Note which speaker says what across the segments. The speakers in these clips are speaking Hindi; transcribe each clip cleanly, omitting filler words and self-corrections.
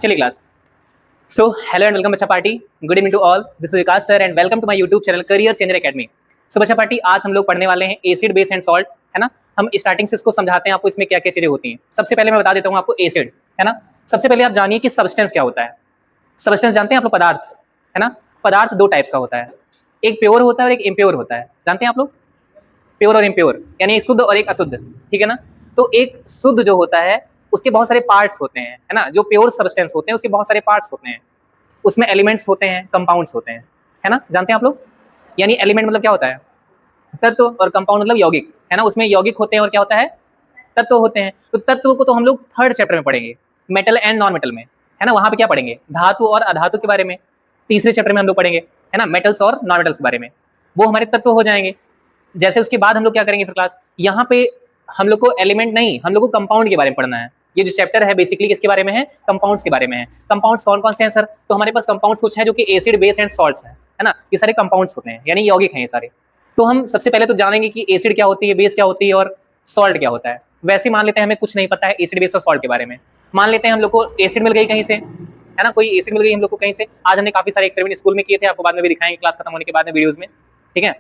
Speaker 1: चलिए class. So hello and welcome बच्चा पार्टी। Good evening to all, this is Vikas sir and welcome to my YouTube channel Career Changer Academy. So बच्चा पार्टी, आज हम लोग पढ़ने वाले हैं एसिड बेस एंड सॉल्ट, है ना। हम स्टार्टिंग से इसको समझाते हैं आपको इसमें क्या क्या चीजें होती हैं। सबसे पहले मैं बता देता हूँ आपको एसिड, है ना। सबसे पहले आप जानिए कि सब्सटेंस क्या होता है। सब्सटेंस जानते हैं आप लोग? पदार्थ, है ना। पदार्थ दो टाइप्स का होता है, एक प्योर होता है और एक इम्प्योर होता है। जानते हैं आप लोग? प्योर और इम्प्योर, यानी एक शुद्ध और एक अशुद्ध, ठीक है ना। तो एक शुद्ध जो होता है उसके बहुत सारे पार्ट्स होते हैं, है ना। जो प्योर सब्सटेंस होते हैं उसके बहुत सारे पार्ट्स होते हैं, उसमें एलिमेंट्स होते हैं, कंपाउंड्स होते हैं, है ना। जानते हैं आप लोग? यानी एलिमेंट मतलब क्या होता है? तत्व, और कंपाउंड मतलब यौगिक, है ना। उसमें यौगिक होते हैं और क्या होता है? तत्व होते हैं। तो तत्व को तो हम लोग थर्ड चैप्टर में पढ़ेंगे, मेटल एंड नॉन मेटल में, है ना। वहां पे क्या पढ़ेंगे? धातु और अधातु के बारे में। तीसरे चैप्टर में हम लोग पढ़ेंगे, है ना, मेटल्स और नॉन मेटल्स के बारे में। वो हमारे तत्व हो जाएंगे। जैसे उसके बाद हम लोग क्या करेंगे फिर क्लास, यहाँ पे हम लोग को एलिमेंट नहीं, हम लोग को कंपाउंड के बारे में पढ़ना है। ये जो चैप्टर है बेसिकली किसके बारे में है? कंपाउंड्स के बारे में है। कंपाउंड्स कौन कौन से हैं सर? तो हमारे पास कंपाउंड्स कुछ है जो कि एसिड बेस एंड सॉल्ट्स है ना। ये सारे कंपाउंड्स होते हैं, यानी यौगिक हैं ये सारे। तो हम सबसे पहले तो जानेंगे कि एसिड क्या होती है, बेस क्या होती है और सॉल्ट क्या होता है। वैसे मान लेते हैं हमें कुछ नहीं पता है एसिड बेस और सॉल्ट के बारे में। मान लेते हैं हम लोग को एसिड मिल गई कहीं से, है ना, कोई एसिड मिल गई हम लोग को कहीं से। आज हमने काफी सारे एक्सपेरिमेंट स्कूल में किए थे, आपको बाद में भी दिखाएंगे क्लास खत्म होने के बाद में वीडियोस में, ठीक है।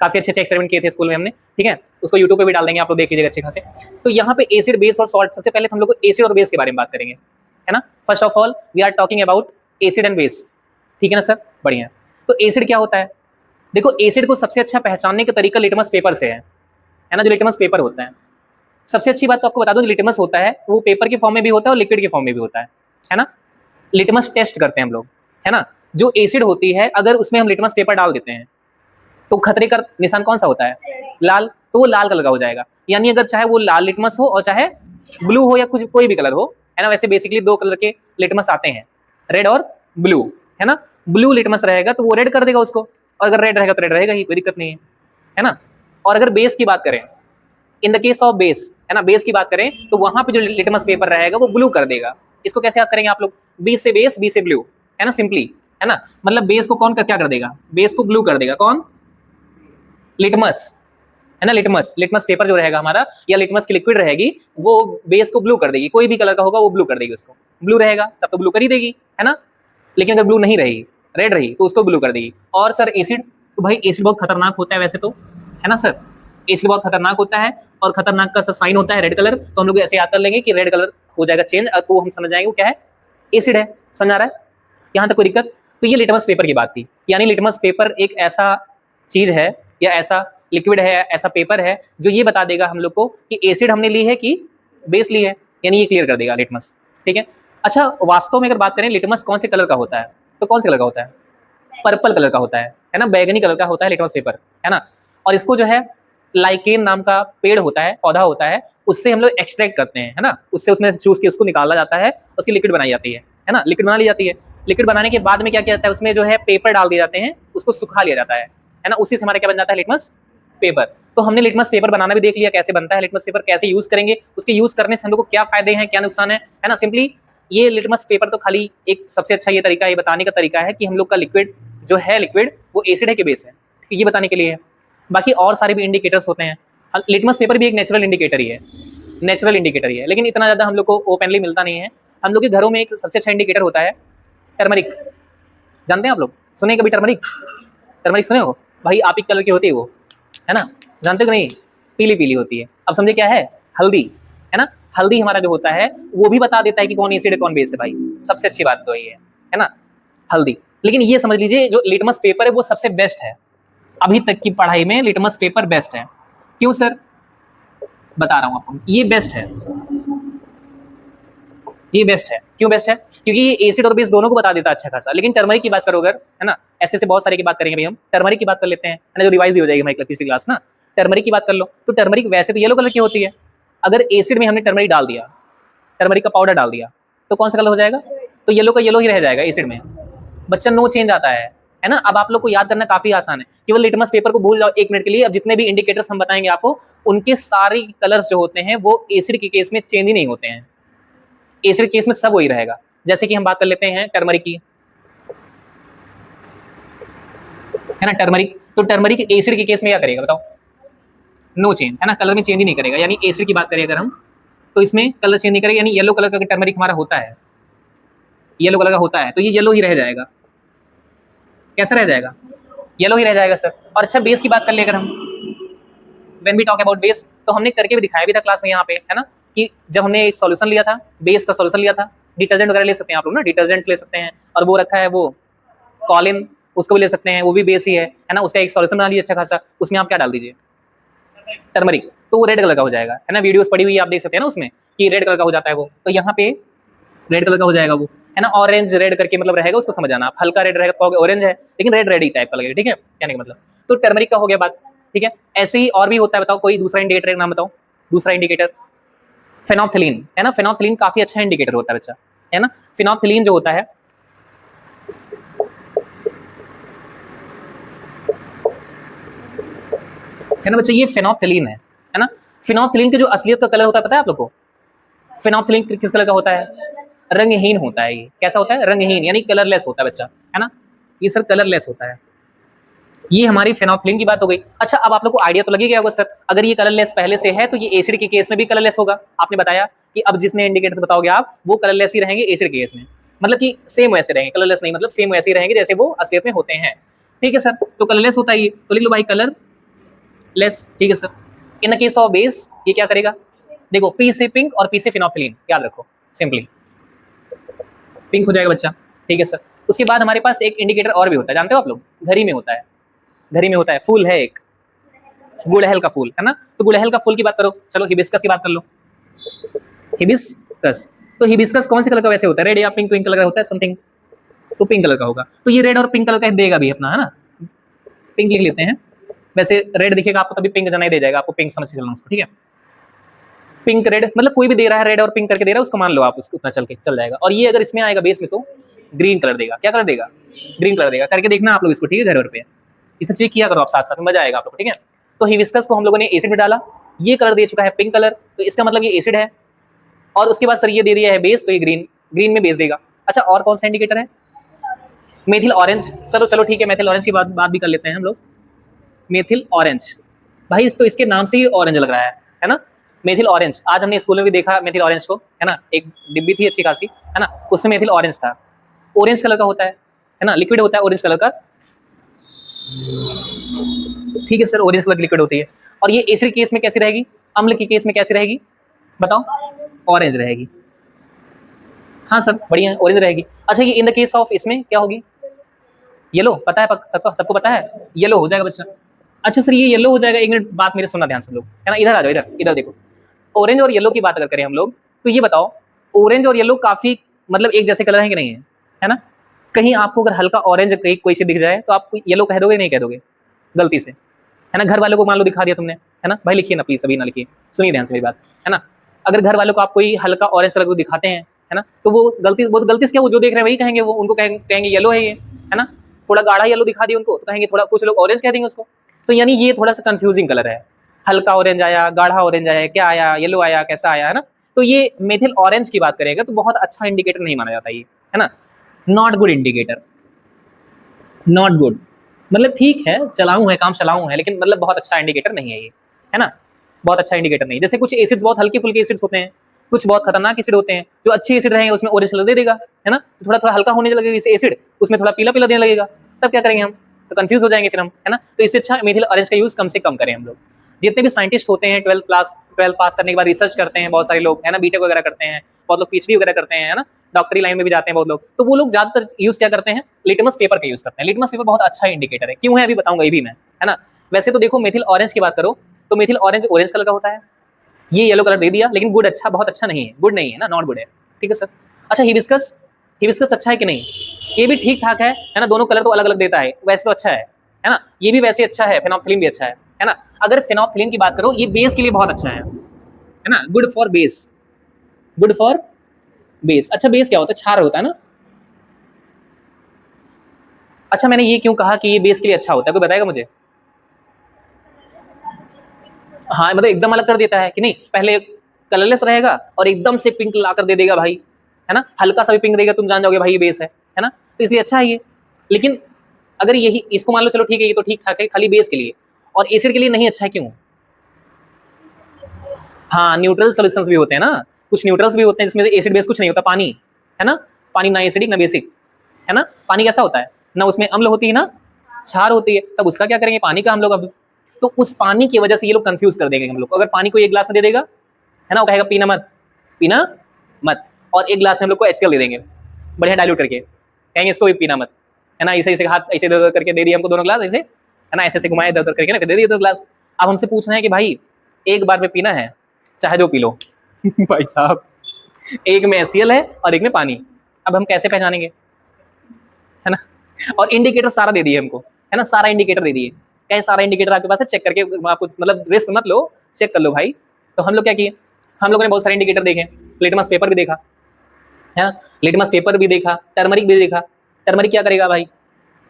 Speaker 1: काफी अच्छे अच्छे एक्सपेरिमेंट किए थे स्कूल में हमने, ठीक है। उसको यूट्यूब पे भी डाल देंगे, आप लोग देख लीजिएगा अच्छे खासे। तो यहाँ पे एसिड बेस और सॉल्ट, सबसे पहले हम लोग को एसिड और बेस के बारे में बात करेंगे, है ना। First of all we are talking about acid and base, ठीक है ना सर। बढ़िया। तो एसिड क्या होता है? देखो, एसिड को सबसे अच्छा पहचानने का तरीका लिटमस पेपर से है ना। जो लिटमस पेपर होता है, सबसे अच्छी बात तो आपको बता दूं, लिटमस होता है वो पेपर के फॉर्म में भी होता है और लिक्विड के फॉर्म में भी होता है ना। लिटमस टेस्ट करते हैं हम लोग, है ना। जो एसिड होती है अगर उसमें हम लिटमस पेपर डाल देते हैं तो खतरे का निशान कौन सा होता है? लाल। तो वो लाल कलर का हो जाएगा। यानी अगर चाहे वो लाल लिटमस हो और चाहे ब्लू हो या कुछ कोई भी कलर हो, है ना। वैसे बेसिकली दो कलर के लिटमस आते हैं, रेड और ब्लू, है ना। ब्लू लिटमस रहेगा तो वो रेड कर देगा उसको, और अगर रेड रहेगा तो रेड रहेगा ही, कोई दिक्कत नहीं है ना। और अगर बेस की बात करें, इन द केस ऑफ बेस, है ना, बेस की बात करें तो वहां पे जो लिटमस पेपर रहेगा वो ब्लू कर देगा। इसको कैसे याद करेंगे आप लोग? बी से बेस, बी से ब्लू, है ना, सिंपली, है ना। मतलब बेस को कौन क्या कर देगा? बेस को ब्लू कर देगा। कौन? लिटमस, है ना। लिटमस, लिटमस पेपर जो रहेगा हमारा या लिटमस की लिक्विड रहेगी वो बेस को ब्लू कर देगी। कोई भी कलर का होगा वो ब्लू कर देगी उसको। ब्लू रहेगा तब तो ब्लू कर ही देगी, है ना। लेकिन अगर ब्लू नहीं रही, रेड रही, तो उसको ब्लू कर देगी। और सर एसिड, तो भाई एसिड बहुत खतरनाक होता है वैसे तो, है ना सर। एसिड बहुत खतरनाक होता है और खतरनाक का साइन होता है रेड कलर। तो हम लोग ऐसे याद कर लेंगे कि रेड कलर हो जाएगा चेंज, तो हम समझ जाएंगे वो क्या है? एसिड है। समझ आ रहा है यहाँ तक? कोई दिक्कत? तो ये लिटमस पेपर की बात थी। यानी लिटमस पेपर एक ऐसा चीज है या ऐसा लिक्विड है, ऐसा पेपर है जो ये बता देगा हम लोग को कि एसिड हमने ली है कि बेस ली है, यानी ये क्लियर कर देगा लिटमस, ठीक है। अच्छा, वास्तव में अगर बात करें लिटमस कौन से कलर का होता है, तो कौन से कलर का होता है? पर्पल कलर का होता है ना, बैगनी कलर का होता है लिटमस पेपर, है ना। और इसको जो है लाइकेन नाम का पेड़ होता है, पौधा होता है, उससे हम लोग एक्सट्रैक्ट करते हैं, है ना। उससे उसमें चूस के उसको निकाला जाता है, उसकी लिक्विड बनाई जाती है ना। लिक्विड बना ली जाती है। लिक्विड बनाने के बाद में क्या किया जाता है? उसमें जो है पेपर डाल दिए जाते हैं, उसको सुखा लिया जाता है ना। उसी से हमारा क्या बन जाता है? Litmus paper. तो हमने लिटमस पेपर बनाना भी देख लिया कैसे बनता है। लिटमस पेपर कैसे यूज करेंगे, उसके यूज करने से हम लोग को क्या फायदे हैं, क्या नुकसान है ना। सिंपली ये लिटमस पेपर तो खाली एक सबसे अच्छा ये तरीका, ये बताने का तरीका है कि हम लोग का लिक्विड जो है, लिक्विड वो एसिड है कि बेस है, ये बताने के लिए है। बाकी और सारे भी इंडिकेटर्स होते हैं। लिटमस पेपर भी एक नेचुरल इंडिकेटर ही है, नेचुरल इंडिकेटर ही है, लेकिन इतना ज्यादा हम लोग को ओपनली मिलता नहीं है। हम लोग के घरों में एक सबसे अच्छा इंडिकेटर होता है टर्मरिक। जानते हैं आप लोग? सुने कभी टर्मरिक? टर्मरिक सुने हो? भाई आप ही कलर की होती है वो, है ना। जानते हो नहीं? पीली पीली होती है। अब समझे क्या है? हल्दी, है ना। हल्दी हमारा जो होता है वो भी बता देता है कि कौन एसिड है कौन बेस है भाई। सबसे अच्छी बात तो ये है ना, हल्दी। लेकिन ये समझ लीजिए जो लिटमस पेपर है वो सबसे बेस्ट है। अभी तक की पढ़ाई में लिटमस पेपर बेस्ट है। क्यों सर? बता रहा हूं आपको, ये बेस्ट है। ये बेस्ट है। क्यों बेस्ट है? क्योंकि ये एसिड और बेस दोनों को बता देता है अच्छा खासा। लेकिन टर्मरिक की बात करो अगर, है ना, ऐसे ऐसे बहुत सारे की बात करेंगे भाई हम। टर्मरिक की बात कर लेते हैं, है ना, जो रिवाइज भी हो जाएगी हमारी पिछली क्लास ना। टर्मरिक की बात कर लो तो टर्मरिक वैसे तो येलो कलर की होती है। अगर एसिड में हमने टर्मरिक डाल दिया, टर्मरिक का पाउडर डाल दिया, तो कौन सा कलर हो जाएगा? तो येलो का येलो ही रह जाएगा एसिड में। बच्चा नो चेंज आता है ना। अब आप लोग को याद करना काफी आसान है, केवल लिटमस पेपर को भूल जाओ एक मिनट के लिए। अब जितने भी इंडिकेटर्स हम बताएंगे आपको, उनके सारे कलर्स जो होते हैं वो एसिड के केस में चेंज ही नहीं होते हैं। एसिड केस में सब वही रहेगा। जैसे कि हम बात कर लेते हैं टर्मरिक की, है ना, टर्मरिक। तो टर्मरिक एसिड के केस में क्या करेगा बताओ? नो चेंज, है ना, कलर में चेंज ही नहीं करेगा। यानी एसिड की बात करें अगर हम, तो इसमें कलर चेंज नहीं करेगा। यानी येलो कलर का टर्मरिक हमारा होता है, येलो कलर का होता है तो ये येलो ही रह जाएगा। कैसा रह जाएगा? येलो ही रह जाएगा सर। और अच्छा बेस की बात कर ले अगर हम, when we talk about base, तो हमने करके भी दिखाया भी था क्लास में यहाँ पे, है ना, कि जब हमने एक सॉल्यूशन लिया था, बेस का सॉल्यूशन लिया था, डिटर्जेंट वगैरह ले सकते हैं आप लोग ना, डिटर्जेंट ले सकते हैं, और वो रखा है वो कॉलिन, उसको भी ले सकते हैं, वो भी बेस ही है ना, उसका एक सॉल्यूशन बना लीजिए अच्छा खासा, उसमें आप क्या डाल दीजिए, टर्मरिक, तो वो रेड कलर का हो जाएगा, है ना, वीडियोस पड़ी हुई है आप देख सकते हैं ना उसमें कि रेड कलर का हो जाता है वो, तो यहाँ पे रेड कलर का हो जाएगा वो, है ना, ऑरेंज रेड करके मतलब रहेगा, उसको समझ आना आप, हल्का रेड रहेगा तो ऑरेंज है, लेकिन रेड रेड ही टाइप का लगेगा, ठीक है, कहने का मतलब, तो टर्मरिक का हो गया बात, ठीक है। ऐसे ही और भी होता है, बताओ कोई दूसरा इंडिकेटर नाम बताओ, दूसरा इंडिकेटर, फेनोल्फथलीन, है ना, फेनोल्फथलीन काफी अच्छा इंडिकेटर होता है बच्चा, है ना, फेनोल्फथलीन जो होता है ना बच्चा, ये फेनोल्फथलीन है ना, फेनोल्फथलीन के जो असलियत का कलर होता है पता है आप लोग को? फेनोल्फथलीन किस कलर का होता है? रंगहीन होता है। ये कैसा होता है? रंगहीन, यानी कलरलेस होता है बच्चा, है ना, ये सर कलरलेस होता है। ये हमारी फेनोल्फथलीन की बात हो गई। अच्छा अब आप लोग को आइडिया तो लग ही गया होगा सर, अगर ये कलरलेस पहले से है तो ये एसिड के केस में भी कलरलेस होगा। आपने बताया कि अब जितने इंडिकेटर्स बताओगे आप वो कलरलेस ही रहेंगे एसिड के केस में, मतलब कि सेम वैसे रहेंगे, कलरलेस नहीं, मतलब सेम वैसे ही रहेंगे जैसे वो असलियत में होते हैं, ठीक है सर। तो कलरलेस होता है ये, तो लिख लो भाई कलर लेस, ठीक है sir. In the case of base ये क्या करेगा? देखो पी से पिंक और पी से फिनोल्फथलीन, याद रखो, सिंपली पिंक हो जाएगा बच्चा, ठीक है सर। उसके बाद हमारे पास एक इंडिकेटर और भी होता है, जानते हो आप लोग? घड़ी में होता है, घड़ी में होता है, फूल है एक, गुड़हल का फूल, है ना, तो गुड़हल का फूल की बात करो, चलो हिबिस्कस की बात कर लो, हिबिस्कस, तो हिबिस्कस कौन से कलर का वैसे होता है? रेड या पिंक, पिंक कलर का होता है समथिंग, तो पिंक कलर का होगा, तो ये रेड और पिंक कलर का देगा भी अपना, है ना, पिंक लिख लेते हैं, वैसे रेड दिखेगा आपको तभी पिंक जना ही दे जाएगा, आपको पिंक समझ के चलना उसको, ठीक है, पिंक रेड मतलब कोई भी दे रहा है, रेड और पिंक करके दे रहा है, उसको मान लो आप, उसको उतना चल के चल जाएगा। और ये अगर इसमें आएगा बेस में तो ग्रीन कलर देगा, क्या कलर देगा? ग्रीन कलर देगा, करके देखना आप लोग इसको, ठीक है, घर पे इसे चेक किया करो आप साथ साथ में, मजा आएगा आप लोग को, ठीक है। तो हिबिस्कस को हम लोगों ने एसिड में डाला, ये कलर दे चुका है पिंक कलर, तो इसका मतलब ये एसिड है, और उसके बाद सर ये दे दिया है बेस, तो ये ग्रीन, ग्रीन में बेस देगा। अच्छा और कौन सा इंडिकेटर है? मेथिल ऑरेंज, चलो चलो ठीक है, मेथिल ऑरेंज की बात भी कर लेते हैं हम लोग। मेथिल ऑरेंज, भाई इस तो इसके नाम से ही ऑरेंज लग रहा है ना, मेथिल ऑरेंज, आज हमने स्कूल में भी देखा मेथिल ऑरेंज को, है ना, एक डिब्बी थी अच्छी खासी, है ना, उसमें मेथिल ऑरेंज था, ऑरेंज कलर का होता है ना, लिक्विड होता है ऑरेंज कलर का, ठीक है सर, ऑरेंज कलर की लिक्विड होती है। और ये एसिड केस में कैसी रहेगी? अम्ल के केस में कैसी रहेगी बताओ? ऑरेंज रहेगी, हाँ सर बढ़िया है, ऑरेंज रहेगी। अच्छा ये इन द केस ऑफ इसमें क्या होगी? येलो, पता है सबको, सबको पता है, येलो हो जाएगा बच्चा। अच्छा सर ये येलो हो जाएगा, एक मिनट बात मेरे सुनना ध्यान से लोग, है ना, इधर आ जाओ, इधर इधर देखो, ऑरेंज और येलो की बात अगर करें हम लोग, तो ये बताओ ऑरेंज और येलो काफी मतलब एक जैसे कलर है कि नहीं है ना? कहीं आपको अगर हल्का ऑरेंज कहीं कोई से दिख जाए तो आप येलो कह दोगे नहीं कह दोगे गलती से, है ना, घर वालों को मान लो दिखा दिया तुमने, है ना, भाई लिखिए ना प्लीज, सभी ना लिखिए, सुनिए ध्यान से मेरी बात, है ना, अगर घर वालों को आप कोई हल्का ऑरेंज कलर को दिखाते हैं, है ना, तो वो गलती से क्या, वो जो देख रहे हैं वही कहेंगे, वो उनको कहेंगे येलो है ये, है ना, थोड़ा गाढ़ा येलो दिखा दिया उनको तो कहेंगे, थोड़ा कुछ लोग ऑरेंज कह देंगे उसको, तो यानी ये थोड़ा सा कंफ्यूजिंग कलर है, हल्का ऑरेंज आया, गाढ़ा ऑरेंज आया, क्या आया, येलो आया, कैसा आया, है ना, तो ये मेथिल ऑरेंज की बात करेगा तो बहुत अच्छा इंडिकेटर नहीं माना जाता ये, है ना, not good indicator, not good, मतलब ठीक है चलाऊ है, काम चलाऊ है, लेकिन मतलब बहुत अच्छा इंडिकेटर नहीं है ये, है ना, बहुत अच्छा इंडिकेटर नहीं। जैसे कुछ एसिड्स बहुत हल्के फुल्के एसिड्स होते हैं, कुछ बहुत खतरनाक एसिड होते हैं, जो अच्छे एसिड रहेंगे उसमें ऑरेंज कलर दे देगा, है ना, थोड़ा थोड़ा हल्का होने लगेगा इसे एसिड, उसमें थोड़ा पीला पीला देने लगेगा, तब क्या करेंगे हम? तो कंफ्यूज हो जाएंगे फिर हम, है ना, तो इससे अच्छा मेथिल ऑरेंज का यूज कम से कम करें हम लोग। जितने भी साइंटिस्ट होते हैं 12 पास करने के बाद रिसर्च करते हैं बहुत सारे लोग, है ना, बीटेक वगैरह करते हैं, बहुत लोग पीएचडी वगैरह करते हैं, है ना, डॉक्टरी लाइन में भी जाते हैं बहुत लोग, तो वो लोग ज्यादातर यूज क्या करते हैं? लिटमस पेपर का यूज करते हैं। लिटमस पेपर बहुत अच्छा इंडिकेटर है, क्यों है अभी बताऊंगा ये भी मैं, है ना। वैसे तो देखो मेथिल ऑरेंज की बात करो तो मेथिल ऑरेंज ऑरेंज कलर का होता है, ये येलो कलर दे दिया, लेकिन गुड अच्छा बहुत अच्छा नहीं है, गुड नहीं है ना, नॉट गुड है, ठीक है सर। अच्छा हिबिस्कस, हिबिस्कस अच्छा है कि नहीं? ये भी ठीक ठाक है ना, दोनों कलर तो अलग अलग देता है, वैसे तो अच्छा है ना, ये भी वैसे अच्छा है, फेनोल्फथलीन भी अच्छा है ना। अगर फेनोल्फथलीन की बात करो ये बेस के लिए बहुत अच्छा है ना, good for base, good for base. अच्छा बेस क्या होता है? क्षार होता है ना। अच्छा मैंने ये क्यों कहा कि ये बेस के लिए अच्छा होता है, कोई बताएगा मुझे? हाँ मतलब एकदम अलग कर देता है कि नहीं, पहले कलरलेस रहेगा और एकदम से पिंक ला कर दे देगा भाई, है ना, हल्का सा भी पिंक देगा तुम जान जाओगे भाई ये बेस है ना, तो इसलिए अच्छा है ये। लेकिन अगर यही इसको मान लो, चलो ठीक है ये तो ठीक ठाक है खाली बेस के लिए, और एसिड के लिए नहीं अच्छा है, क्यों? हाँ न्यूट्रल सॉल्यूशंस भी होते हैं ना, कुछ न्यूट्रल्स भी होते हैं जिसमें एसिड बेस कुछ नहीं होता, पानी, है ना, पानी ना एसिडिक ना बेसिक, है ना। पानी कैसा होता है, ना उसमें अम्ल होती है ना क्षार होती है, तब उसका क्या करेंगे, पानी का हम लोग अब, तो उस पानी की वजह से ये लोग कंफ्यूज कर देंगे हम लोग। अगर पानी को एक गिलास में दे देगा, है ना, वो कहेगा पीना मत, पीना मत, और एक गिलास में हम लोग को HCl दे देंगे बढ़िया डाइल्यूट करके, कहेंगे इसको भी पीना मत, है ना। ऐसे ऐसे हाथ ऐसे इधर करके दे दिए हमको दोनों गिलास, ऐसे, है ना, ऐसे ऐसे घुमाए इधर करके ना, दे दिए दो गिलास। अब हमसे पूछना है कि भाई एक बार में पीना है, चाहे जो पी लो भाई साहब, एक में HCl है और एक में पानी, अब हम कैसे पहचानेंगे, है ना। और इंडिकेटर सारा दे दिए हमको, है ना, सारा इंडिकेटर दे दिए, क्या सारा इंडिकेटर आपके पास है, चेक करके आपको, मतलब रिस्क मत लो, चेक कर लो भाई। तो हम लोग क्या किए, हम लोगों ने बहुत सारे इंडिकेटर देखे, लिटमस पेपर भी देखा, है ना, लिटमस पेपर भी देखा, टर्मरिक भी देखा। टर्मरिक क्या करेगा भाई,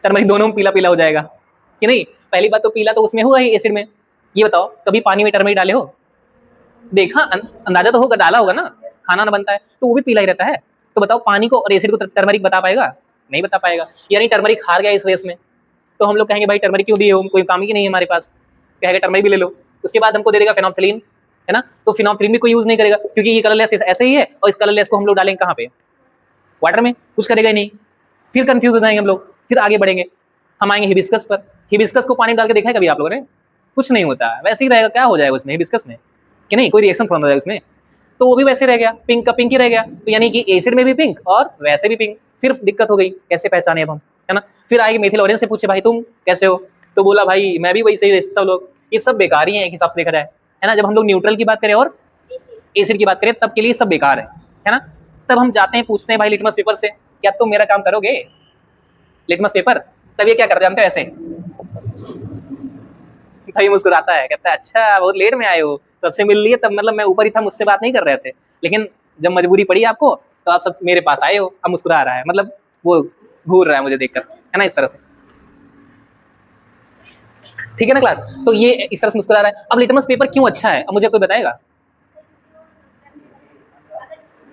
Speaker 1: टर्मरिक दोनों में पीला पीला हो जाएगा कि नहीं। पहली बात तो पीला तो उसमें हुआ ही एसिड में, ये बताओ कभी पानी में टर्मरिक डाले हो, देखा, अंदाजा तो होगा, डाला होगा ना, खाना ना बनता है तो वो भी पीला ही रहता है। तो बताओ पानी को और एसिड को टर्मरिक बता पाएगा, नहीं बता पाएगा, यानी टर्मरिक हार गया इस रेस में। तो हम लोग कहेंगे भाई टर्मरिक क्यों दिए हो, कोई काम ही नहीं है हमारे पास, कहेगा टर्मरिक भी ले लो। उसके बाद हमको दे देगा फेनोल्फथलीन, है ना, तो फेनोल्फथलीन भी कोई यूज नहीं करेगा क्योंकि ये कलरलेस ऐसे ही है, और इस कलरलेस को हम लोग डालेंगे कहाँ पे, वाटर में, कुछ करेगा ही नहीं। फिर कंफ्यूज हो जाएंगे हम लोग, फिर आगे बढ़ेंगे, हम आएंगे हिबिस्कस पर। हिबिस्कस को पानी डाल के देखा है कभी आप लोगों ने, कुछ नहीं होता, वैसे ही रहेगा, क्या हो जाएगा उसमें हिबिस्कस में कि नहीं, कोई रिएक्शन फॉर्म हो जाएगा उसमें, तो वो भी वैसे रह गया, पिंक का पिंक ही रह गया। तो यानी कि एसिड में भी पिंक और वैसे भी पिंक, फिर दिक्कत हो गई, कैसे पहचाने अब हम, है ना। फिर आएगी मेथिल ऑरेंज से पूछे भाई तुम कैसे हो, तो बोला भाई मैं भी वैसे ही, सब लोग ये सब बेकार ही है एक हिसाब से देखा जाए, है ना। जब हम लोग न्यूट्रल की बात करें और एसिड की बात करें तब के लिए सब बेकार है ना। तब हम जाते हैं पूछते हैं भाई लिटमस पेपर से, क्या तुम मेरा काम करोगे, लिटमस पेपर। तब ये क्या करते हैं, जानते हो ऐसे भाई मुस्कुराता है, कहता है अच्छा बहुत लेट में आए हो, सबसे मिल लिए तब, मतलब मैं ऊपर ही था, मुझसे बात नहीं कर रहे थे, लेकिन जब मजबूरी पड़ी आपको तो आप सब मेरे पास आए हो, अब मुस्कुरा रहा है, मतलब वो घूर रहा है मुझे देखकर, है ना, इस तरह से, ठीक है ना क्लास। तो ये इस तरह से मुस्कुरा रहा है। अब लिटमस पेपर क्यों अच्छा है, अब मुझे कोई बताएगा।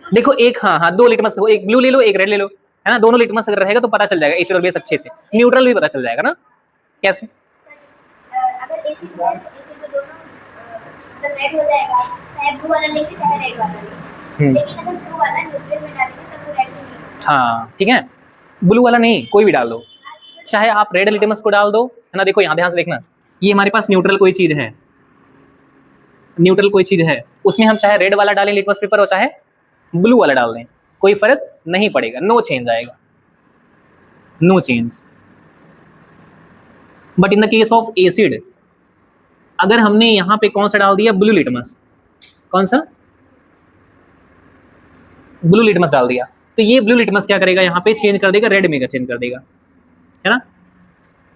Speaker 1: देखो एक, हाँ हाँ, दो लिटमस, एक ब्लू ले लो एक रेड ले लो, है ना, दोनों लिटमस अगर रहेगा तो पता चल जाएगा एसिड और बेस अच्छे से, न्यूट्रल भी पता चल जाएगा ना, कैसे,
Speaker 2: अगर एसिड है तो एसिड में दोनों मतलब रेड हो जाएगा, चाहे ब्लू वाला लेंगे चाहे रेड वाला लेंगे, लेकिन अगर ब्लू वाला न्यूट्रल में डालेंगे तो वो रेड नहीं,
Speaker 1: हाँ ठीक है, ब्लू वाला नहीं कोई भी डाल दो, चाहे आप रेड लिटमस को डाल दो, है ना। देखो यहाँ ध्यान से देखना, ये हमारे पास न्यूट्रल कोई चीज है, न्यूट्रल कोई चीज है, उसमें हम चाहे रेड वाला डालें लिटमस पेपर और चाहे ब्लू वाला डाल दें, कोई फर्क नहीं पड़ेगा, नो चेंज आएगा, no change. But in the case of acid, अगर हमने यहां पे कौन सा डाल दिया, ब्लू लिटमस, कौन सा, ब्लू लिटमस डाल दिया, तो ये ब्लू लिटमस क्या करेगा, यहाँ पे चेंज कर देगा, रेड में चेंज कर देगा, है ना।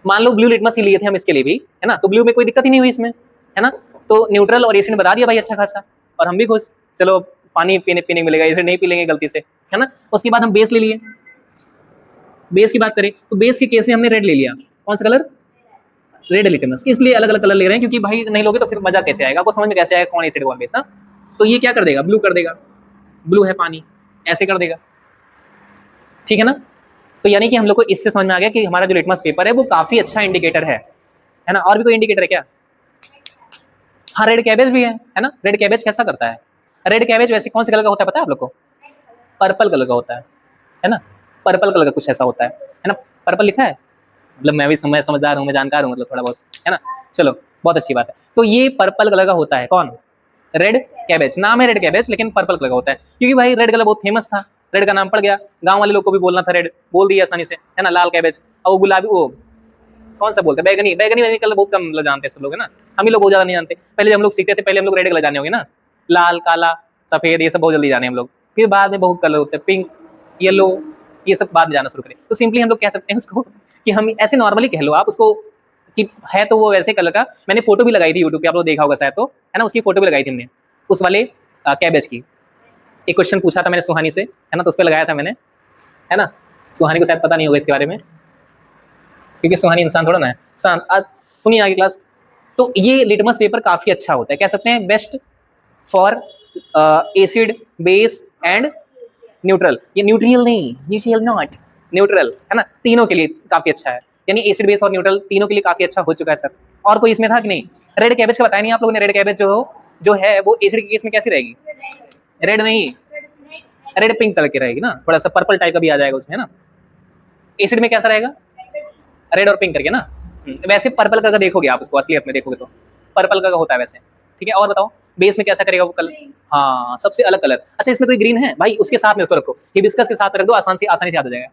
Speaker 1: मान लो ब्लू लिटमस ही लिए थे हम इसके लिए भी, है ना, तो ब्लू में कोई दिक्कत ही नहीं हुई इसमें, है ना। तो न्यूट्रल और एसिड ने बता दिया भाई अच्छा खासा, और हम भी खुश, चलो पानी पीने पीने मिलेगा, एसिड नहीं पी लेंगे गलती से, है ना। उसके बाद हम बेस ले लिए, बेस की बात करें तो बेस के केस में हमने रेड ले लिया, कौन सा कलर, रेड लिटमस, इसलिए अलग अलग कलर ले रहे हैं क्योंकि भाई नहीं लोगे तो फिर मजा कैसे आएगा, आपको समझ में कैसे आएगा कौन एसिड कौन बेस ना। तो ये क्या कर देगा, ब्लू कर देगा, ब्लू है पानी, ऐसे कर देगा, ठीक है ना। तो यानी कि हम लोग को इससे समझ में आ गया कि हमारा जो लिटमस पेपर है वो काफी अच्छा इंडिकेटर है ना। और भी कोई इंडिकेटर है क्या, हाँ रेड कैबेज भी है ना। रेड कैबेज कैसा करता है, रेड कैबेज वैसे कौन से कलर का होता है पता है आप लोग को, पर्पल कलर का होता है ना, पर्पल कलर का कुछ ऐसा होता है ना, पर्पल लिखा है, मतलब मैं भी समझदार हूँ, मैं जानकार हूँ, मतलब थोड़ा बहुत, है ना। चलो बहुत अच्छी बात है। तो ये पर्पल कलर का होता है कौन, रेड कैबेज, नाम है रेड कैबेज लेकिन पर्पल कलर का होता है, क्योंकि भाई रेड कलर बहुत फेमस था, रेड का नाम पड़ गया, गांव वाले लोग को भी बोलना था रेड, बोल दिया आसानी से, है ना। लाल कैबेज, और वो गुलाबी, वो कौन सा बोलते हैं, बैगनी, बैगनी कलर बहुत कम मतलब जानते हैं सब लोग, है ना, हम ही लोग बहुत ज्यादा नहीं जानते। पहले हम लोग सीखते थे, पहले हम लोग रेड कलर जाने होंगे ना, लाल काला सफेद ये सब बहुत जल्दी जाने हम लोग, फिर बाद में बहुत कलर होते हैं, पिंक येलो, ये सब बाद में जाना शुरू करें। तो सिंपली हम लोग कह सकते हैं उसको कि हम ऐसे नॉर्मली कह लो आप उसको कि है तो वो वैसे कलर का। मैंने फोटो भी लगाई थी यूट्यूब पे, आप लोग देखा होगा शायद, तो है ना, उसकी फोटो भी लगाई थी हमने उस वाले कैबेज की। एक क्वेश्चन पूछा था मैंने सुहानी से, है ना, तो उस पर लगाया था मैंने, है ना। सुहानी को शायद पता नहीं होगा इसके बारे में क्योंकि सुहानी इंसान थोड़ा ना है, शांत। आज सुनिए आगे क्लास। तो ये लिटमस पेपर काफी अच्छा होता है, कह सकते हैं best for acid base and neutral, ये न्यूट्रियल नहीं, न्यूट्रियल नॉट, न्यूट्रल, है ना, तीनों के लिए काफी अच्छा है, यानी एसिड बेस और न्यूट्रल तीनों के लिए काफी अच्छा हो चुका है सर। और कोई इसमें था कि नहीं, रेड कैबेज का बताया नहीं आप लोगों ने, रेड कैबेज जो है वो एसिड के केस में कैसी रहेगी, रेड नहीं, रेड पिंक कलर की रहेगी ना, थोड़ा सा पर्पल टाइप का भी आ जाएगा उसमें, है ना। एसिड में कैसा रहेगा, रेड और पिंक करके ना। वैसे पर्पल कलर का देखोगे आप उसको असलियत में देखोगे तो पर्पल कलर का होता है वैसे, ठीक है। और बताओ बेस में कैसा करेगा वो कलर, हाँ सबसे अलग कलर। अच्छा इसमें कोई ग्रीन है भाई, उसके साथ में उसको रखो, हिबिस्कस के साथ रख दो, आसानी से याद हो जाएगा।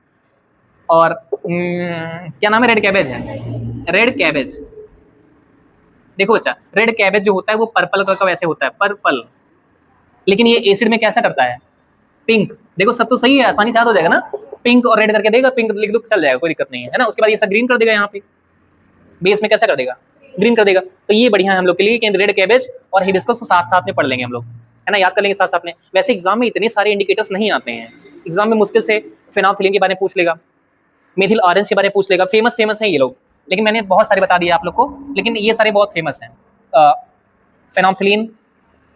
Speaker 1: और क्या नाम है, रेड कैबेज है, रेड कैबेज। देखो बच्चा, रेड कैबेज जो होता है वो पर्पल कलर का वैसे होता है, पर्पल, लेकिन ये एसिड में कैसा करता है, पिंक। देखो सब तो सही है, आसानी से याद हो जाएगा ना, पिंक और रेड करके देगा, पिंक लिख दो चल जाएगा, कोई दिक्कत नहीं है ना। उसके बाद ये सब ग्रीन कर देगा, यहाँ पे बेस में कैसा कर देगा, ग्रीन कर देगा। तो ये बढ़िया है हम लोग के लिए कि रेड कैबेज और हिबिस्कस को साथ साथ में पढ़ लेंगे हम लोग, है ना, याद कर लेंगे साथ साथ में। वैसे एग्जाम में इतने सारे इंडिकेटर्स नहीं आते हैं, एग्जाम में मुश्किल से फेनोल्फिलीन के बारे में पूछ लेगा, मेथिल ऑरेंज के बारे में पूछ लेगा, फेमस हैं ये लोग, लेकिन मैंने बहुत सारे बता दिए आप लोग को, लेकिन ये सारे बहुत फेमस हैं। फेनोल्फिलीन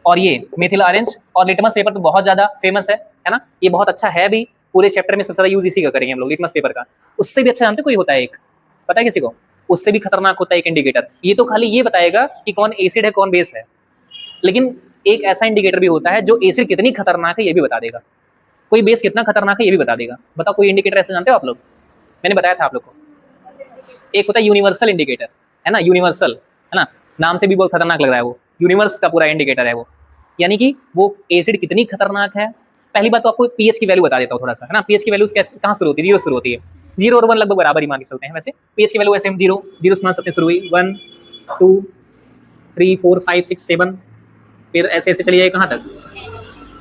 Speaker 1: और ये मेथिल ऑरेंज और लिटमस पेपर तो बहुत ज्यादा फेमस है ना। ये बहुत अच्छा है भी, पूरे चैप्टर में सबसे ज्यादा यूज इसी का करेंगे हम लोग, लिटमस पेपर का। उससे भी अच्छा जानते कोई होता है एक, पता है किसी को, उससे भी खतरनाक होता है एक इंडिकेटर। ये तो खाली ये बताएगा कि कौन एसिड है कौन बेस है, लेकिन एक ऐसा इंडिकेटर भी होता है जो एसिड कितनी खतरनाक है ये भी बता देगा, कोई बेस कितना खतरनाक है ये भी बता देगा। बताओ कोई इंडिकेटर ऐसे जानते हो आप लोग, मैंने बताया था आप लोग को। एक होता है यूनिवर्सल इंडिकेटर, है ना, यूनिवर्सल, है ना, नाम से भी बहुत खतरनाक लग रहा है वो, यूनिवर्स का पूरा इंडिकेटर है वो, यानी कि वो एसिड कितनी खतरनाक है। पहली बात तो आपको पीएच की वैल्यू बता देता हूँ थोड़ा सा, है ना। पीएच की वैल्यू कहाँ शुरू होती है, 0 शुरू होती है, 0 और 1 लगभग बराबर ही मान के चलते हैं वैसे। पीएच की वैल्यू ऐसे हम 0 मान सकते हैं, शुरू हुई 1 2 3 4 5 6 7, फिर ऐसे ऐसे चली जाए कहाँ तक,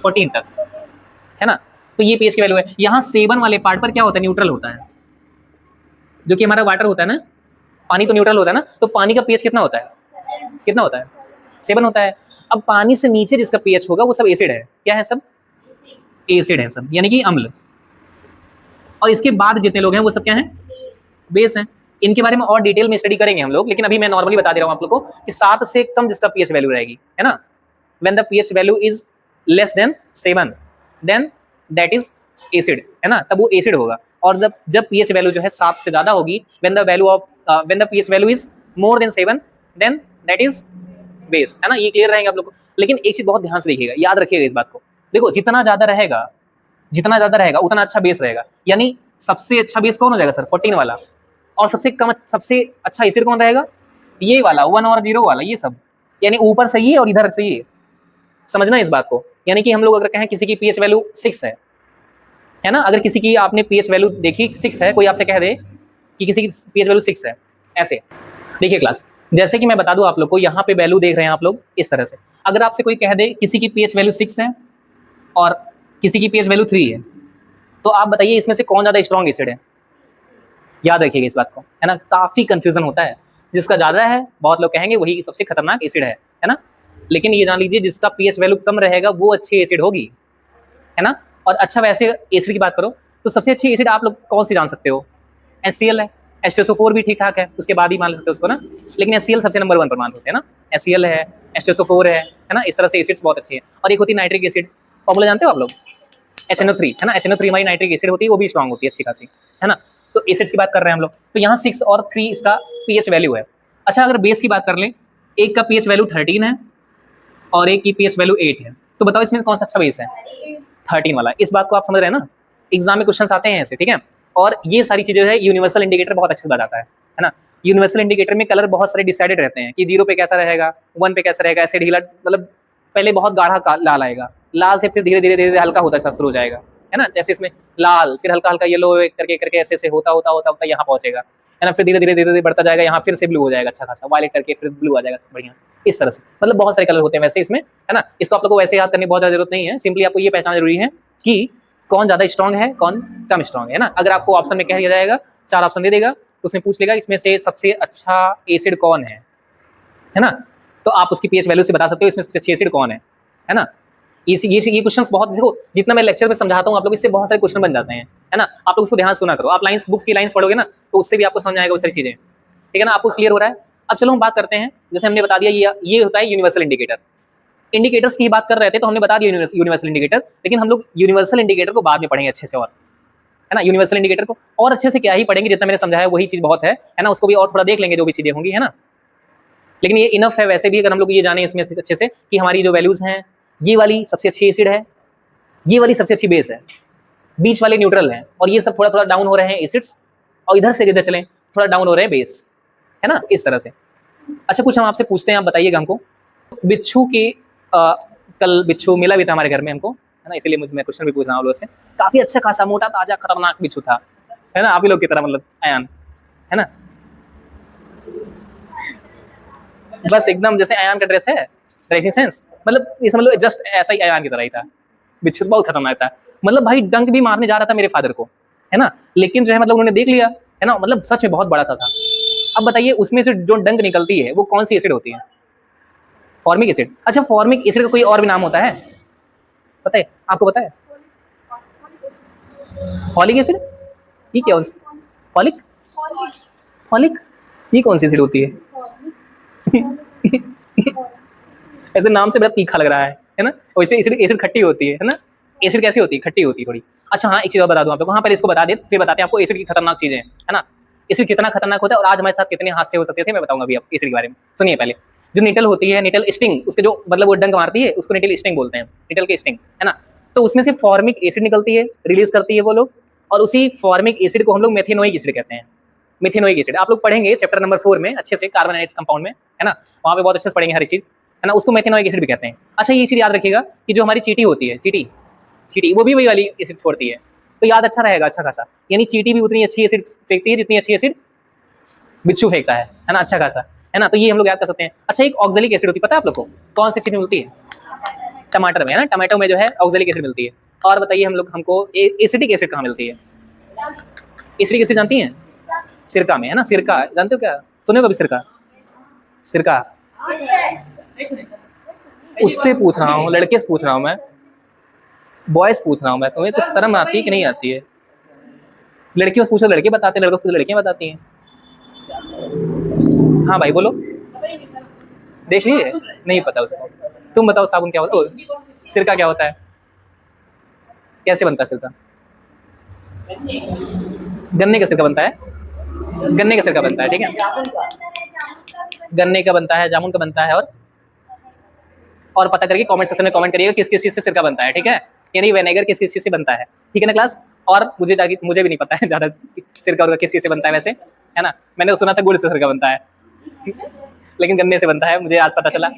Speaker 1: 14 तक, है ना। तो ये पीएच की वैल्यू है। यहाँ 7 वाले पार्ट पर क्या होता है, न्यूट्रल होता है, जो कि हमारा वाटर होता है ना, पानी तो न्यूट्रल होता है ना, तो पानी का पीएच कितना होता है, कितना होता है, 7 होता है। अब पानी से नीचे जिसका पीएच होगा वो सब एसिड है, क्या है, सब एसिड है सब, यानी कि अम्ल। और इसके बाद जितने लोग हैं वो सब क्या हैं, बेस हैं। इनके बारे में और डिटेल में स्टडी करेंगे हम लोग, लेकिन अभी मैं नॉर्मली बता दे रहा हूं आप लोग को कि 7 से कम जिसका पीएच वैल्यू रहेगी, है ना, when the pH value is less than 7 then that is acid, है ना, तब वो एसिड होगा। और जब पीएच वैल्यू जो है 7 से ज्यादा होगी, when the pH value is more than 7 then that is base, है ना। ये क्लियर रहेंगे आप लोग को। लेकिन एक चीज बहुत ध्यान से देखिएगा, याद रखिएगा इस बात को। देखो जितना ज्यादा रहेगा उतना अच्छा बेस रहेगा, यानी सबसे अच्छा बेस कौन हो जाएगा सर, 14 वाला। और सबसे अच्छा एसिड कौन रहेगा, ये वाला 1 और 0 वाला, ये सब, यानी ऊपर से ये और इधर से ये, समझना इस बात को। यानी कि हम लोग अगर कहें किसी की पीएच वैल्यू 6 है ना, अगर किसी की आपने पीएच वैल्यू देखी 6 है, कोई आपसे कह दे कि किसी की पीएच वैल्यू 6 है, ऐसे देखिए क्लास, जैसे कि मैं बता दूं आप लोग को, यहाँ पे वैल्यू देख रहे हैं आप लोग इस तरह से। अगर आपसे कोई कह दे किसी की पीएच वैल्यू 6 है और किसी की पीएच वैल्यू 3 है, तो आप बताइए इसमें से कौन ज्यादा स्ट्रॉन्ग एसिड है। याद रखिएगा इस बात को, है ना, काफी कंफ्यूजन होता है। जिसका ज्यादा है बहुत लोग कहेंगे वही सबसे खतरनाक एसिड है ना। लेकिन ये जान लीजिए जिसका पीएच वैल्यू कम रहेगा वो अच्छी एसिड होगी, है ना। और अच्छा वैसे एसिड की बात करो तो सबसे अच्छी एसिड आप लोग कौन सी जान सकते हो, HCl है, H2SO4 भी ठीक ठाक है, उसके बाद ही मान सकते हो उसको ना, लेकिन HCl सबसे नंबर 1 पर मान होते हैं ना। HCl है, H2SO4 है ना, इस तरह से एसिड्स बहुत अच्छी है। और एक होती है नाइट्रिक एसिड, फॉर्मूला जानते हो आप लोग, HNO3, है ना, HNO3 हमारी नाइट्रिक एसिड होती है, वो भी स्ट्रॉन्ग होती है अच्छी खासी, है ना। तो एसिड्स की बात कर रहे हैं हम लोग, तो यहाँ 6 और 3 इसका पीएच वैल्यू है। अच्छा अगर बेस की बात कर लें, एक का पीएच वैल्यू 13 है और एक की पीएच वैल्यू 8 है, तो बताओ इसमें कौन सा अच्छा बेस है, 13 वाला। इस बात को आप समझ रहे हैं ना, एग्जाम में क्वेश्चन आते हैं ऐसे, ठीक है। और ये सारी चीजें है, यूनिवर्सल इंडिकेटर बहुत अच्छे से बताता है ना। यूनिवर्सल इंडिकेटर में कलर बहुत सारे डिसाइडेड रहते हैं कि 0 पे कैसा रहेगा, 1 पे कैसा रहेगा, ऐसे ढीला, मतलब पहले बहुत गाढ़ा लाल आएगा, लाल से फिर धीरे धीरे हल्का होता शुरू हो जाएगा, है ना। जैसे इसमें लाल फिर हल्का हल्का येलो करके करके ऐसे ऐसे होता यहाँ पहुंचेगा, है ना। फिर धीरे धीरे बढ़ता जाएगा, यहाँ फिर से ब्लू हो जाएगा अच्छा खासा, वायलेट करके फिर ब्लू आ जाएगा बढ़िया, इस तरह से। मतलब बहुत सारे कलर होते हैं वैसे इसमें, है ना। इसको आप लोग को वैसे याद करने की बहुत ज्यादा जरूरत नहीं है, सिंपली आपको ये पहचानना जरूरी है कि कौन ज्यादा स्ट्रॉन्ग है कौन कम स्ट्रॉन्ग है ना। अगर आपको ऑप्शन में कह दिया जाएगा, 4 ऑप्शन दे देगा, तो उसमें पूछ लेगा इसमें से सबसे अच्छा एसिड कौन है ना, तो आप उसकी पीएच वैल्यू से बता सकते हो इसमें सबसे अच्छी एसिड कौन है ना। ये क्वेश्चंस बहुत, देखो जितना मैं लेक्चर में समझाता हूँ आप लोग, इससे बहुत सारे क्वेश्चन बन जाते हैं, है ना। आप लोग उसको ध्यान सुना करो, आप लाइंस बुक की लाइंस पढ़ोगे ना तो उससे भी आपको समझ आएगा वो सारी चीजें, ठीक है ना। आपको क्लियर हो रहा है। अब चलो हम बात करते हैं, जैसे हमने बता दिया ये होता है यूनिवर्सल इंडिकेटर। इंडिकेटर्स की बात कर रहे थे तो हमने बता दिया यूनिवर्सल इंडिकेटर, लेकिन हम लोग यूनिवर्सल इंडिकेटर को बाद में पढ़ेंगे अच्छे से, और है ना। यूनिवर्सल इंडिकेटर को और अच्छे से क्या ही पढ़ेंगे, जितना मैंने समझाया वही चीज बहुत है ना। उसको भी और थोड़ा देख लेंगे जो भी चीजें होंगी, है ना। लेकिन ये इनफ है वैसे भी, अगर हम लोग ये जाने इसमें अच्छे से कि हमारी जो वैल्यूज हैं, ये वाली सबसे अच्छी एसिड है ये वाली सबसे अच्छी बेस है, बीच वाले न्यूट्रल है, और ये सब थोड़ा थोड़ा डाउन हो रहे हैं एसिड्स, और इधर से इधर चलें थोड़ा डाउन हो रहे हैं बेस, है ना, इस तरह से। अच्छा, कुछ हम आपसे पूछते हैं, आप बताइएगा हमको। बिच्छू की कल बिच्छू मिला भी था हमारे घर में हमको, है ना, इसीलिए मुझे मैं क्वेश्चन भी पूछ रहा हूँ आप लोगों से। काफी अच्छा खासा मोटा ताजा खतरनाक बिच्छू था, है ना, आप ही लोग की तरह, मतलब अयान, है ना, बस एकदम जैसे अयान का ड्रेस है, ड्रेसिंग सेंस, मतलब ये समझ लो जस्ट ऐसा ही अयान की तरह ही था। बिच्छू बहुत खतरनाक था, मतलब भाई डंक भी मारने जा रहा था मेरे फादर को, है ना, लेकिन जो है मतलब उन्होंने देख लिया, है ना, मतलब सच में बहुत बड़ा सा था। अब बताइए उसमें से जो डंक निकलती है वो कौन सी एसिड होती है? Formic acid. अच्छा, फॉर्मिक एसिड का कोई और भी नाम होता है, पता है आपको? पता है फॉलिक एसिड? ये क्या? फॉलिक? फॉलिक ये कौन सी एसिड होती है? ऐसे नाम से बड़ा तीखा लग रहा है ना। वैसे एसिड एसिड खट्टी होती है ना। एसिड कैसी होती है? खट्टी होती है थोड़ी। अच्छा हाँ, एक चीज और बता दूं आप लोगों को। हाँ, पहले इसको बता दे, फिर बताते हैं आपको एसिड की खतरनाक चीजें, है ना। एसिड कितना खतरनाक होता है और आज हमारे साथ कितने हादसे हो सकते थे, मैं बताऊंगा अभी आप एसिड के बारे में। सुनिए पहले, जो निटल होती है, निटल स्टिंग, उसके जो मतलब वो डंक मारती है उसको निटल स्टिंग बोलते हैं, निटल की स्टिंग, है ना। तो उसमें से फॉर्मिक एसिड निकलती है, रिलीज करती है वो लोग, और उसी फॉर्मिक एसिड को हम लोग मेथेनोइक एसिड कहते हैं। मेथेनोइक एसिड आप लोग पढ़ेंगे चैप्टर नंबर 4 में अच्छे से, कार्बन एनाइड्स कंपाउंड में, है ना, वहाँ पे बहुत अच्छे से पढ़ेंगे हर चीज, है ना। उसको मेथेनोइक एसिड भी कहते हैं। अच्छा, ये चीज याद रखिएगा कि जो हमारी चीटी होती है, चीटी चीटी वो भी वही वाली एसिड छोड़ती है, तो याद अच्छा रहेगा, अच्छा खासा। यानी चीटी भी उतनी अच्छी एसिड फेंकती है जितनी अच्छी एसिड बिच्छू फेंकता है ना, अच्छा खासा, है ना। तो ये हम लोग याद कर सकते हैं। अच्छा, एक ऑक्जेलिक एसिड होती है, पता है आप लोग को? कौन सी चीज में मिलती है? टमाटर में, है ना, टमाटो में जो है ऑक्जेलिक एसिड मिलती है। और बताइए हम लोग, हमको एसिडिक एसिड कहाँ मिलती है? एसिडिक एसिड जानती हैं? सिरका में, है ना। सिरका जानते हो क्या? सुने हो कभी सिरका? सिरका उससे पूछ रहा हूँ, लड़के से पूछ रहा हूँ मैं, बॉयज पूछ रहा हूँ मैं। तुम्हें तो शर्म आती है कि नहीं आती है? लड़कियों से पूछो, लड़के बताते हैं, लड़कों से लड़कियां बताती हैं। हाँ भाई बोलो, देख लिए? नहीं पता उसको। तुम बताओ साबुन क्या होता है? सिरका क्या होता है? कैसे बनता है सिरका? गन्ने का सिरका बनता है, गन्ने का सिरका बनता है, ठीक है। गन्ने का बनता है, जामुन का बनता है, और पता करके कमेंट सेक्शन में कमेंट करिएगा किस किस चीज से सिरका बनता है, ठीक है। यानी विनेगर किस किस चीज से बनता है, ठीक है ना क्लास। और मुझे मुझे भी नहीं पता है ज्यादा सिरका और किस चीज से बनता है वैसे, है ना। मैंने तो सुना था गुड़ से सिरका बनता है, लेकिन गन्ने से बनता है, मुझे आज पता चला।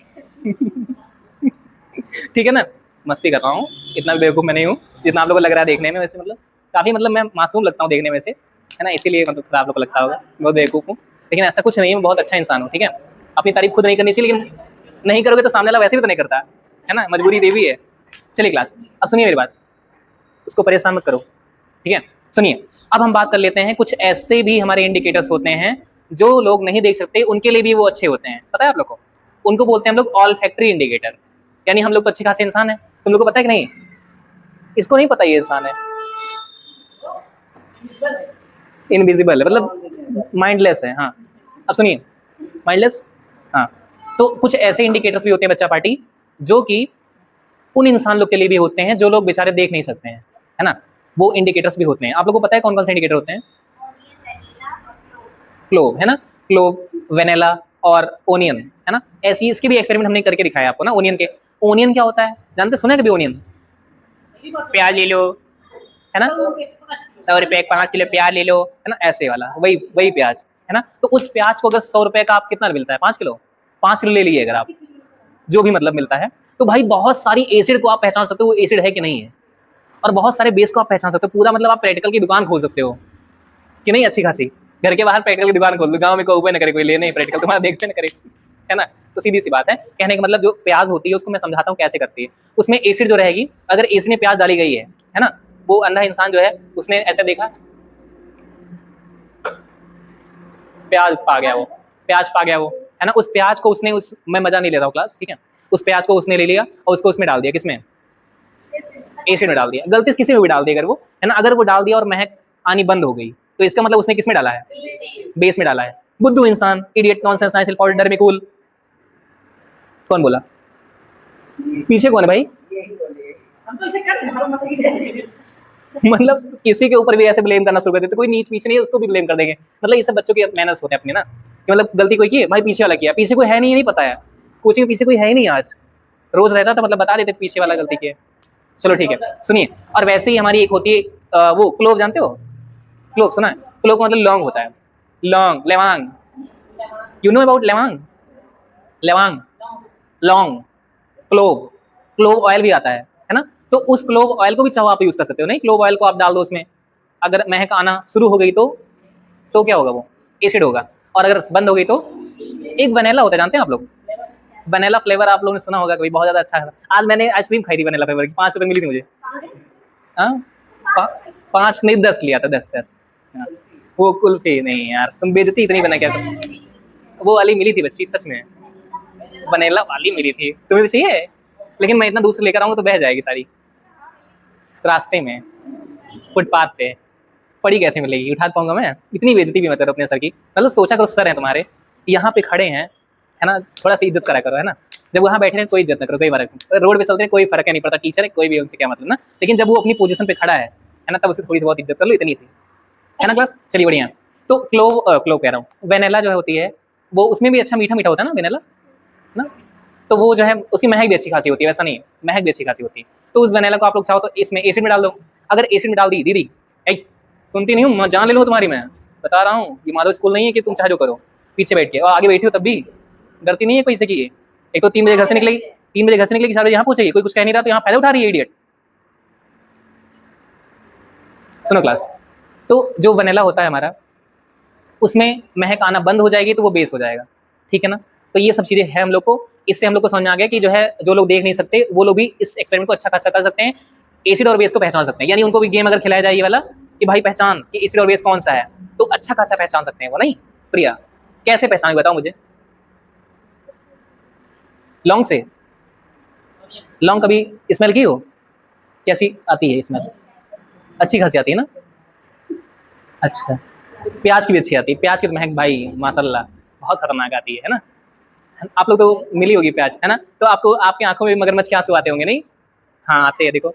Speaker 1: ठीक है ना, मस्ती कर रहा हूँ, इतना भी बेवकूफ मैं नहीं हूँ जितना आप लोगों को लग रहा है देखने में। वैसे मतलब काफी, मतलब मैं मासूम लगता हूँ देखने में से, है ना, इसीलिए मतलब आप लोग को लगता होगा बहुत बेवकूफ हूँ, लेकिन ऐसा कुछ नहीं है, मैं बहुत अच्छा इंसान हूँ, ठीक है। अपनी तारीफ खुद नहीं करनी चाहिए, लेकिन नहीं करोगे तो सामने वाला वैसे भी तो नहीं करता, है ना, मजबूरी देवी है। चलिए क्लास, अब सुनिए मेरी बात, उसको परेशान मत करो, ठीक है। सुनिए, अब हम बात कर लेते हैं, कुछ ऐसे भी हमारे इंडिकेटर्स होते हैं जो लोग नहीं देख सकते, उनके लिए भी वो अच्छे होते हैं, पता है आप लोग को? उनको बोलते हैं हम लोग ऑल फैक्ट्री इंडिकेटर। यानी हम लोग तो अच्छे खासे इंसान है, तुम लोग को पता है कि नहीं? इसको नहीं पता ये इंसान है, इनविजिबल है, मतलब माइंडलेस है। हाँ, अब सुनिए, माइंडलेस, हाँ। तो कुछ ऐसे इंडिकेटर्स भी होते हैं बच्चा पार्टी, जो कि उन इंसान लोग के लिए भी होते हैं जो लोग बेचारे देख नहीं सकते हैं, है ना। वो इंडिकेटर्स भी होते हैं। आप लोगों को पता है कौन कौन से इंडिकेटर होते हैं? क्लोव, है ना, क्लोव, वेनेला और ओनियन, है ना। ऐसी इसके भी एक्सपेरिमेंट हमने करके दिखाया आपको ना, ओनियन के। ओनियन क्या होता है जानते, सुना है कभी ओनियन? प्याज ले लो, है ना, 100 रुपए 5 किलो प्याज ले लो, है ना, ऐसे वाला, वही वही प्याज, है ना। तो उस प्याज को अगर 100 रुपए का आप कितना मिलता है? 5 किलो, 5 किलो ले लीजिए अगर आप, जो भी मतलब मिलता है, तो भाई बहुत सारी एसिड को आप पहचान सकते हो वो एसिड है कि नहीं है, और बहुत सारे बेस को आप पहचान सकते हो। पूरा मतलब आप प्रैक्टिकल की दुकान खोल सकते हो कि नहीं, अच्छी खासी। घर के बाहर प्रैक्टिकल की दुकान खोल दो, गाँव में कोई ना करे, कोई ले नहीं प्रैक्टिकल, तुम्हारा देखते ना करे, है ना। तो सीधी सी बात है, कहने का मतलब जो प्याज होती है उसको मैं समझाता हूँ कैसे करती है। उसमें एसिड जो रहेगी, अगर एसिड में प्याज डाली गई है ना, वो अंधा इंसान जो है उसने ऐसे देखा, प्याज पा गया वो, प्याज पा गया वो, है ना। उस प्याज को उसने, उस, मैं मजा नहीं ले रहा हूँ क्लास, ठीक है, उस प्याज को उसने ले लिया और उसको उसमें डाल दिया, किसमें? एसिड में डाल दिया। गलती से किसी में भी डाल दिया अगर वो, है ना, अगर वो डाल दिया और महक आनी बंद हो गई, तो इसका मतलब उसने किसमें डाला है? बेस में डाला है। बुद्धू इंसान, idiot, nonsense, nice powder, Dermicool. कौन बोला? पीछे कौन है भाई?
Speaker 3: हम तो इसे कर
Speaker 1: मतलब किसी के ऊपर भी ऐसे ब्लेम करना शुरू कर देते, कोई नीच पीछे नहीं है उसको भी ब्लेम कर देंगे। मतलब ये सब बच्चों के मैनर्स होते हैं अपने ना, कि मतलब गलती कोई की है भाई, पीछे वाला किया, पीछे कोई है नहीं, नहीं पता है, कोचिंग में पीछे कोई है ही नहीं आज, रोज रहता था मतलब बता देते पीछे वाला गलती की है। चलो ठीक है, सुनिए। और वैसे ही हमारी एक होती है वो क्लोव, जानते हो क्लोव? सुना है? क्लोव का मतलब लौंग होता है, लौंग, लेवांग। यू नो अबाउट लेवांग? लेवांग, लौंग, क्लोव, क्लोव ऑयल भी आता है ना? तो उस क्लोव ऑयल को भी चाहो आप यूज कर सकते हो। नहीं, क्लोव ऑयल को आप डाल दो उसमें, अगर महक आना शुरू हो गई तो क्या होगा? वो एसिड होगा। और अगर बंद हो गई तो एक वनीला होता है, जानते हैं आप लोग? वनीला फ्लेवर आप लोगों ने सुना होगा कभी, बहुत ज्यादा अच्छा है। आज मैंने आइसक्रीम खाई थी वनीला फ्लेवर की, 5 रुपए मिली थी मुझे। हाँ, 5 नहीं 10 लिया था, 10। हाँ, वो कुल्फी नहीं यार, तुम बेइज्जती इतनी बना क्या तुम? वो वाली मिली थी बच्ची, सच में वनीला वाली मिली थी। तुम्हें भी चाहिए? लेकिन मैं इतना दूर से लेकर आऊंगा तो बह जाएगी सारी रास्ते में, फुटपाथ पे पड़ी कैसे मिलेगी? उठा पाऊंगा मैं? इतनी बेइज्जती भी मत करो अपने सर की। मतलब सोचा करो, सर हैं तुम्हारे, यहाँ पे खड़े हैं, है ना? थोड़ा सा इज्जत करा करो, है ना? जब वहाँ बैठे हैं कोई इज्जत ना करो, कोई फर्क नहीं। रोड पे चलते हैं कोई फर्क नहीं पड़ता, टीचर है कोई भी, उनसे क्या मतलब ना। लेकिन जब वो अपनी पोजीशन पे खड़ा है ना, तब उसे थोड़ी बहुत इज्जत कर लो, इतनी सी, है ना क्लास? चलिए बढ़िया। तो क्लोव कह रहा हूँ, वेनिला जो होती है वो, उसमें भी अच्छा मीठा मीठा होता है ना वेनिला ना? तो वो जो है उसकी महक भी अच्छी खासी होती है, वैसा नहीं, महक भी अच्छी खासी होती है। तो उस वेनिला को आप लोग चाहो तो इसमें एसिड में डाल दो। अगर एसिड में डाल दी दीदी, सुनती नहीं हूँ, जान ले लूँ तुम्हारी, मैं बता रहा हूँ, ये माधव स्कूल नहीं है कि तुम चाहे जो करो, पीछे बैठ के, और आगे बैठी हो तब भी डरती नहीं है कोई से की। एक तो 3 बजे घर से निकलेगी, 3 बजे घर से निकलेगी, 4 बजे यहाँ पहुंचेगी, कोई कुछ कह नहीं रहा तो यहाँ फायदा उठा रही है इडियट। सुनो क्लास, तो जो वनीला होता है हमारा, उसमें महक आना बंद हो जाएगी तो वो बेस हो जाएगा, ठीक है ना? तो ये सब चीजें हैं हम लोग को, इससे हम लोग को समझ में आ गया कि जो है, जो लोग देख नहीं सकते वो लोग भी इस एक्सपेरिमेंट को अच्छा खासा कर सकते हैं, एसिड और बेस को पहचान सकते हैं। यानी उनको भी गेम अगर खिलाया जाए ये वाला कि भाई पहचान कि एसिड और बेस कौन सा है, तो अच्छा खासा पहचान सकते हैं वो। नहीं प्रिया, कैसे पहचान बताओ मुझे? लौंग से? लौंग कभी स्मेल की हो? कैसी आती है स्मेल? अच्छी खासी आती है ना? अच्छा, प्याज की भी अच्छी आती है, प्याज की तो महक भाई माशाल्लाह बहुत खतरनाक आती है ना? आप लोग तो मिली होगी प्याज, है ना? तो आपको आपकी आंखों में मगरमच्छ के आंसू आते होंगे नहीं? हाँ आते हैं, देखो